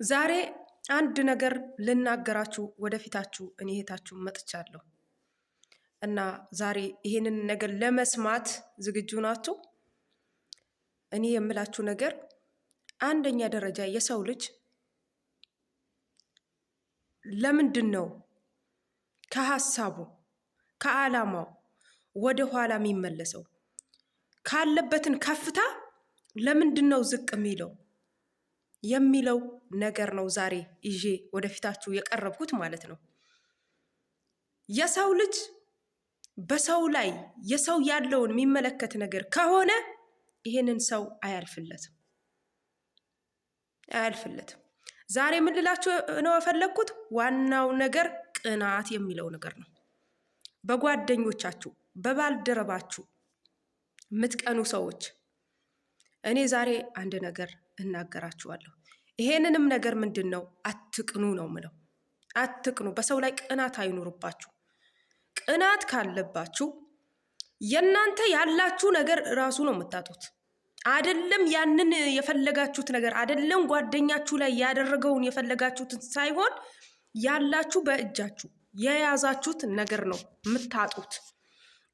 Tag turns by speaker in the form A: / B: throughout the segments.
A: ዛሬ አንድ ነገር ልናገራችሁ ወደፊታችሁ እኔ እህታችሁ መጥቻለሁ እና ዛሬ ይሄንን ነገር ለመስማት ዝግጁ ናችሁ? እኔ የምላችሁ ነገር አንደኛ ደረጃ የሰው ልጅ ለምንድን ነው ከሐሳቡ ከዓላማው ወደ ኋላ የሚመለሰው? ካለበትን ከፍታ ለምንድን ነው ዝቅ የሚለው ነገር ነው ዛሬ ይዤ ወደፊታችሁ የቀረብኩት ማለት ነው። የሰው ልጅ በሰው ላይ የሰው ያለውን የሚመለከት ነገር ከሆነ ይሄንን ሰው አያልፍለትም። ዛሬ ምን ልላችሁ ነው የፈለግኩት? ዋናው ነገር ቅናት የሚለው ነገር ነው። በጓደኞቻችሁ በባልደረባችሁ የምትቀኑ ሰዎች እኔ ዛሬ አንድ ነገር እናገራችኋለሁ። ይሄንንም ነገር ምንድን ነው? አትቅኑ ነው ምለው። አትቅኑ። በሰው ላይ ቅናት አይኑርባችሁ። ቅናት ካለባችሁ የእናንተ ያላችሁ ነገር ራሱ ነው የምታጡት። አይደለም ያንን የፈለጋችሁት ነገር አይደለም ጓደኛችሁ ላይ ያደረገውን የፈለጋችሁትን ሳይሆን ያላችሁ በእጃችሁ የያዛችሁት ነገር ነው የምታጡት።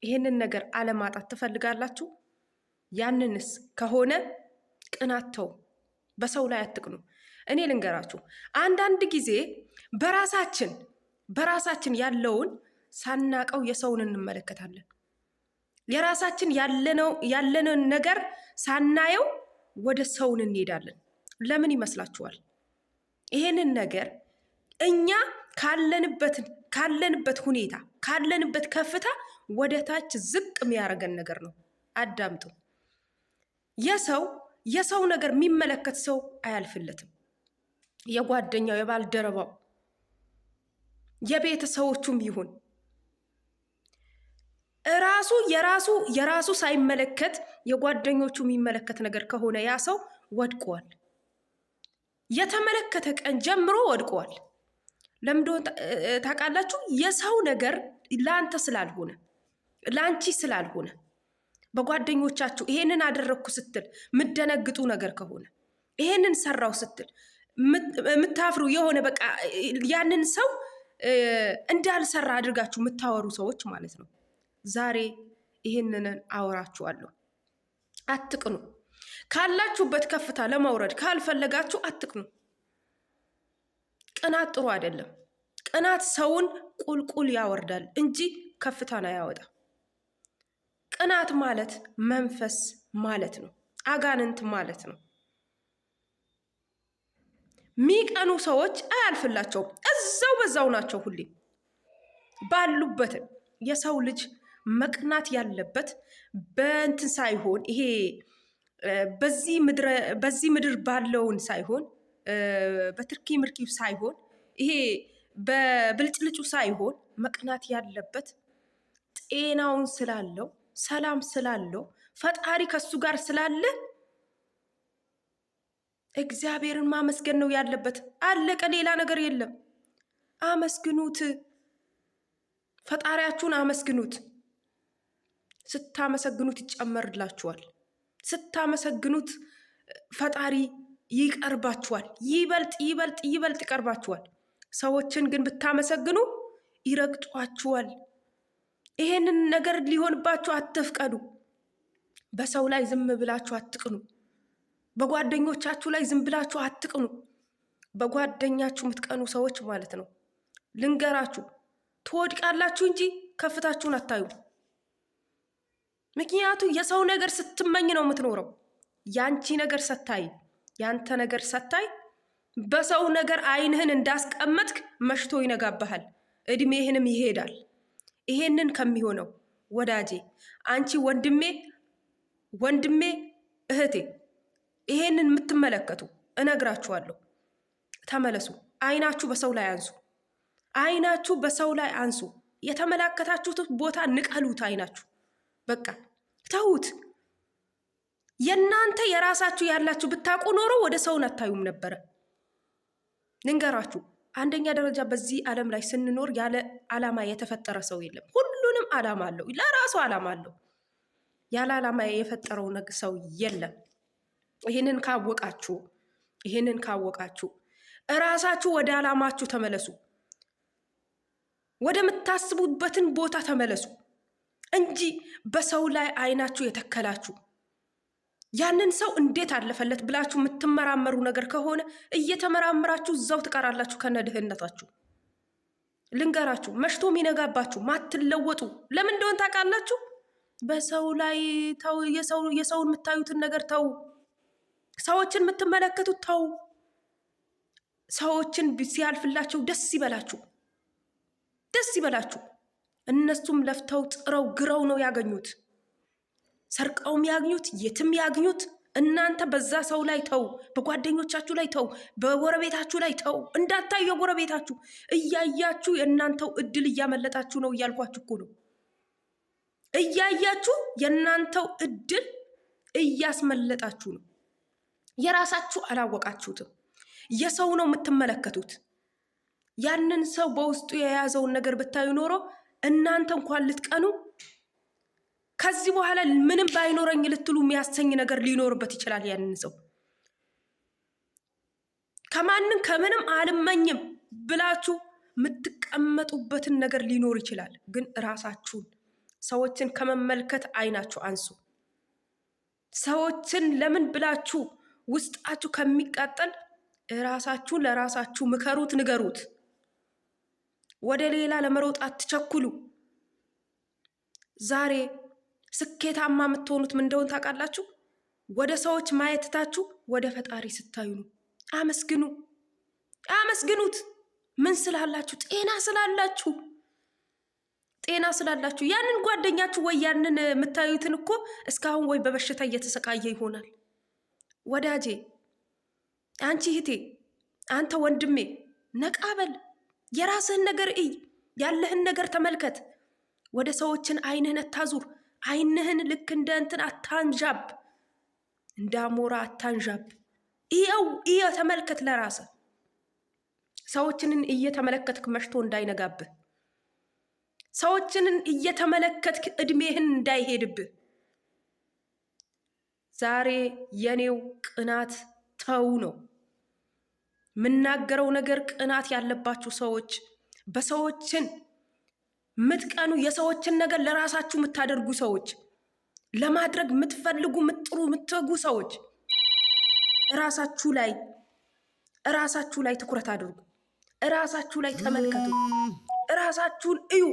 A: ይሄንን ነገር አለማጣት ትፈልጋላችሁ? ያንንስ ከሆነ ቅናት ተው። በሰው ላይ አትቅኑ። እኔ ልንገራችሁ፣ አንዳንድ ጊዜ በራሳችን ያለውን ሳናቀው የሰውን እንመለከታለን። የራሳችን ያለንን ነገር ሳናየው ወደ ሰውን እንሄዳለን። ለምን ይመስላችኋል? ይሄንን ነገር እኛ ካለንበት ሁኔታ ካለንበት ከፍታ ወደ ታች ዝቅ የሚያደርገን ነገር ነው። አዳምጡ። የሰው ነገር የሚመለከት ሰው አያልፍለትም። የጓደኛው፣ የባልደረባው፣ የቤተሰቦቹም ይሁን የራሱ ሳይመለከት የጓደኞቹ የሚመለከት ነገር ከሆነ ያ ሰው ወድቋል። የተመለከተ ቀን ጀምሮ ወድቋል። ለምንድን ታውቃላችሁ? የሰው ነገር ለአንተ ስላልሆነ ለአንቺ ስላልሆነ በጓደኞቻችሁ ይሄንን አደረግኩ ስትል የምትደነግጡ ነገር ከሆነ ይሄንን ሰራው ስትል የምታፍሩ የሆነ በቃ ያንን ሰው እንዳልሰራ አድርጋችሁ የምታወሩ ሰዎች ማለት ነው። ዛሬ ይሄንን አወራችኋለሁ። አትቅኑ። ካላችሁበት ከፍታ ለመውረድ ካልፈለጋችሁ አትቅኑ። ቅናት ጥሩ አይደለም። ቅናት ሰውን ቁልቁል ያወርዳል እንጂ ከፍታን አያወጣ። ቅናት ማለት መንፈስ ማለት ነው። አጋንንት ማለት ነው። የሚቀኑ ሰዎች አያልፍላቸውም። እዛው በዛው ናቸው። ሁሌ ባሉበትን የሰው ልጅ መቅናት ያለበት በእንትን ሳይሆን ይሄ በዚህ ምድር ባለውን ሳይሆን በትርኪ ምርኪው ሳይሆን ይሄ በብልጭልጩ ሳይሆን መቅናት ያለበት ጤናውን ስላለው ሰላም ስላለው ፈጣሪ ከሱ ጋር ስላለ እግዚአብሔርን ማመስገን ነው ያለበት። አለቀ። ሌላ ነገር የለም። አመስግኑት። ፈጣሪያችሁን አመስግኑት። ስታመሰግኑት ይጨመርላችኋል። ስታመሰግኑት ፈጣሪ ይቀርባችኋል። ይበልጥ ይቀርባችኋል። ሰዎችን ግን ብታመሰግኑ ይረግጧችኋል። ይሄንን ነገር ሊሆንባችሁ አትፍቀዱ። በሰው ላይ ዝም ብላችሁ አትቅኑ። በጓደኞቻችሁ ላይ ዝም ብላችሁ አትቅኑ። በጓደኛችሁ የምትቀኑ ሰዎች ማለት ነው ልንገራችሁ፣ ትወድቃላችሁ እንጂ ከፍታችሁን አታዩ። ምክንያቱም የሰው ነገር ስትመኝ ነው የምትኖረው። ያንቺ ነገር ሰታይ፣ ያንተ ነገር ሰታይ በሰው ነገር አይንህን እንዳስቀመጥክ መሽቶ ይነጋብሃል፣ እድሜህንም ይሄዳል። ይሄንን ከሚሆነው ወዳጄ፣ አንቺ ወንድሜ፣ እህቴ ይሄንን የምትመለከቱ እነግራችኋለሁ፣ ተመለሱ። አይናችሁ በሰው ላይ አንሱ። አይናችሁ በሰው ላይ አንሱ። የተመለከታችሁት ቦታ ንቀሉት። አይናችሁ በቃ ተዉት። የእናንተ የራሳችሁ ያላችሁ ብታውቁ ኖሮ ወደ ሰውን አታዩም ነበረ። ልንገራችሁ፣ አንደኛ ደረጃ በዚህ ዓለም ላይ ስንኖር ያለ ዓላማ የተፈጠረ ሰው የለም። ሁሉንም ዓላማ አለው፣ ለራሱ ዓላማ አለው። ያለ ዓላማ የፈጠረው ሰው የለም። ይሄንን ካወቃችሁ እራሳችሁ ወደ ዓላማችሁ ተመለሱ። ወደ ምታስቡበትን ቦታ ተመለሱ እንጂ በሰው ላይ አይናችሁ የተከላችሁ ያንን ሰው እንዴት አለፈለት ብላችሁ የምትመራመሩ ነገር ከሆነ እየተመራመራችሁ እዛው ትቀራላችሁ ከነድህነታችሁ። ልንገራችሁ፣ መሽቶ የሚነጋባችሁ ማትለወጡ ለምን እንደሆነ ታውቃላችሁ? በሰው ላይ ተው። የሰውን የምታዩትን ነገር ተው። ሰዎችን የምትመለከቱት ተው። ሰዎችን ሲያልፍላቸው ደስ ይበላችሁ፣ ደስ ይበላችሁ። እነሱም ለፍተው ጥረው ግረው ነው ያገኙት። ሰርቀውም ያግኙት የትም ያግኙት፣ እናንተ በዛ ሰው ላይ ተው። በጓደኞቻችሁ ላይ ተው። በጎረቤታችሁ ላይ ተው። እንዳታዩ የጎረቤታችሁ እያያችሁ የእናንተው እድል እያመለጣችሁ ነው እያልኳችሁ እኮ ነው። እያያችሁ የእናንተው እድል እያስመለጣችሁ ነው። የራሳችሁ አላወቃችሁትም። የሰው ነው የምትመለከቱት። ያንን ሰው በውስጡ የያዘውን ነገር ብታዩ ኖሮ እናንተ እንኳን ልትቀኑ፣ ከዚህ በኋላ ምንም ባይኖረኝ ልትሉ የሚያሰኝ ነገር ሊኖርበት ይችላል። ያንን ሰው ከማንም ከምንም አልመኝም ብላችሁ የምትቀመጡበትን ነገር ሊኖር ይችላል። ግን ራሳችሁን ሰዎችን ከመመልከት አይናችሁ አንሱ። ሰዎችን ለምን ብላችሁ ውስጣችሁ ከሚቃጠል ራሳችሁን ለራሳችሁ ምከሩት፣ ንገሩት። ወደ ሌላ ለመሮጥ አትቸኩሉ። ዛሬ ስኬታማ የምትሆኑት ምን እንደሆነ ታውቃላችሁ? ወደ ሰዎች ማየትታችሁ ወደ ፈጣሪ ስታዩ ነው። አመስግኑ፣ አመስግኑት። ምን ስላላችሁ? ጤና ስላላችሁ፣ ጤና ስላላችሁ። ያንን ጓደኛችሁ ወይ ያንን የምታዩትን እኮ እስካሁን ወይ በበሽታ እየተሰቃየ ይሆናል። ወዳጄ፣ አንቺ እህቴ፣ አንተ ወንድሜ፣ ነቃበል። የራስህን ነገር እይ። ያለህን ነገር ተመልከት። ወደ ሰዎችን አይንህን አታዙር። አይንህን ልክ እንደ እንትን አታንዣብ፣ እንደ አሞራ አታንዣብ። እየው ተመልከት ለራስህ። ሰዎችንን እየተመለከትክ መሽቶ እንዳይነጋብህ፣ ሰዎችንን እየተመለከትክ እድሜህን እንዳይሄድብህ። ዛሬ የኔው ቅናት ተው ነው የምናገረው ነገር። ቅናት ያለባችሁ ሰዎች፣ በሰዎችን ምትቀኑ፣ የሰዎችን ነገር ለራሳችሁ የምታደርጉ ሰዎች፣ ለማድረግ የምትፈልጉ ምጥሩ የምትጉ ሰዎች እራሳችሁ ላይ ትኩረት አድርጉ። እራሳችሁ ላይ ተመልከቱ። እራሳችሁን እዩ።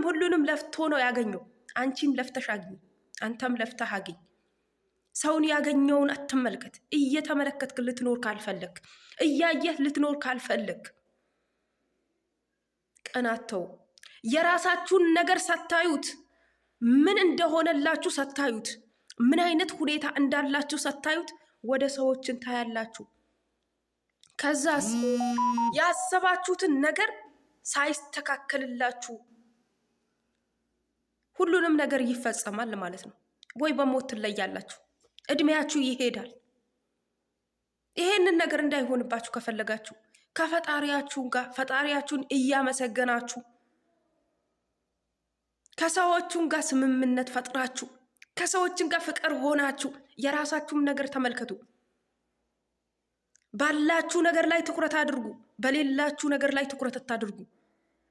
A: ሁሉንም ለፍቶ ነው ያገኘው። አንቺም ለፍተሽ አግኝ፣ አንተም ለፍተህ አግኝ። ሰውን ያገኘውን አትመልከት። እየተመለከትክ ልትኖር ካልፈለግ፣ እያየህ ልትኖር ካልፈለግ ቅናት ተው። የራሳችሁን ነገር ሳታዩት፣ ምን እንደሆነላችሁ ሳታዩት፣ ምን አይነት ሁኔታ እንዳላችሁ ሳታዩት ወደ ሰዎችን ታያላችሁ። ከዛስ ያሰባችሁትን ነገር ሳይስተካከልላችሁ ሁሉንም ነገር ይፈጸማል ማለት ነው። ወይ በሞት ትለያላችሁ፣ እድሜያችሁ ይሄዳል። ይሄንን ነገር እንዳይሆንባችሁ ከፈለጋችሁ ከፈጣሪያችሁ ጋር ፈጣሪያችሁን እያመሰገናችሁ ከሰዎቹን ጋር ስምምነት ፈጥራችሁ ከሰዎችን ጋር ፍቅር ሆናችሁ የራሳችሁን ነገር ተመልከቱ። ባላችሁ ነገር ላይ ትኩረት አድርጉ። በሌላችሁ ነገር ላይ ትኩረት አታድርጉ።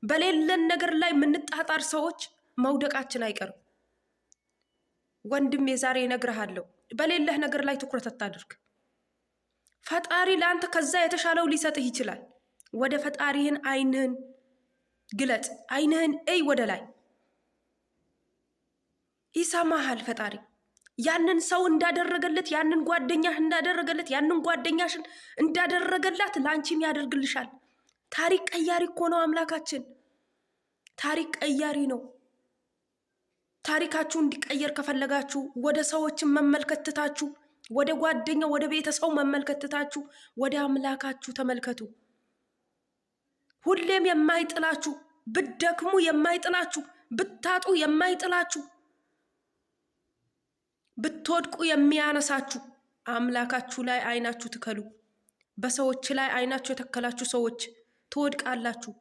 A: በሌለን ነገር ላይ የምንጣጣር ሰዎች መውደቃችን አይቀርም። ወንድሜ ዛሬ እነግርሃለሁ፣ በሌለህ ነገር ላይ ትኩረት አታድርግ። ፈጣሪ ለአንተ ከዛ የተሻለው ሊሰጥህ ይችላል። ወደ ፈጣሪህን አይንህን ግለጥ። አይንህን እይ ወደ ላይ። ይሰማሃል ፈጣሪ። ያንን ሰው እንዳደረገለት፣ ያንን ጓደኛህ እንዳደረገለት፣ ያንን ጓደኛሽን እንዳደረገላት ለአንቺም ያደርግልሻል። ታሪክ ቀያሪ እኮ ነው አምላካችን። ታሪክ ቀያሪ ነው። ታሪካችሁ እንዲቀየር ከፈለጋችሁ ወደ ሰዎችን መመልከት ትታችሁ፣ ወደ ጓደኛ ወደ ቤተሰው መመልከት ትታችሁ ወደ አምላካችሁ ተመልከቱ። ሁሌም የማይጥላችሁ፣ ብትደክሙ የማይጥላችሁ፣ ብታጡ የማይጥላችሁ፣ ብትወድቁ የሚያነሳችሁ አምላካችሁ ላይ አይናችሁ ትከሉ። በሰዎች ላይ አይናችሁ የተከላችሁ ሰዎች ትወድቃላችሁ።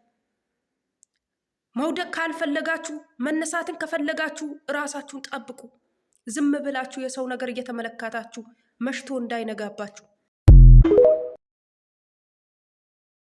A: መውደቅ ካልፈለጋችሁ፣ መነሳትን ከፈለጋችሁ ራሳችሁን ጠብቁ። ዝም ብላችሁ የሰው ነገር እየተመለከታችሁ መሽቶ እንዳይነጋባችሁ።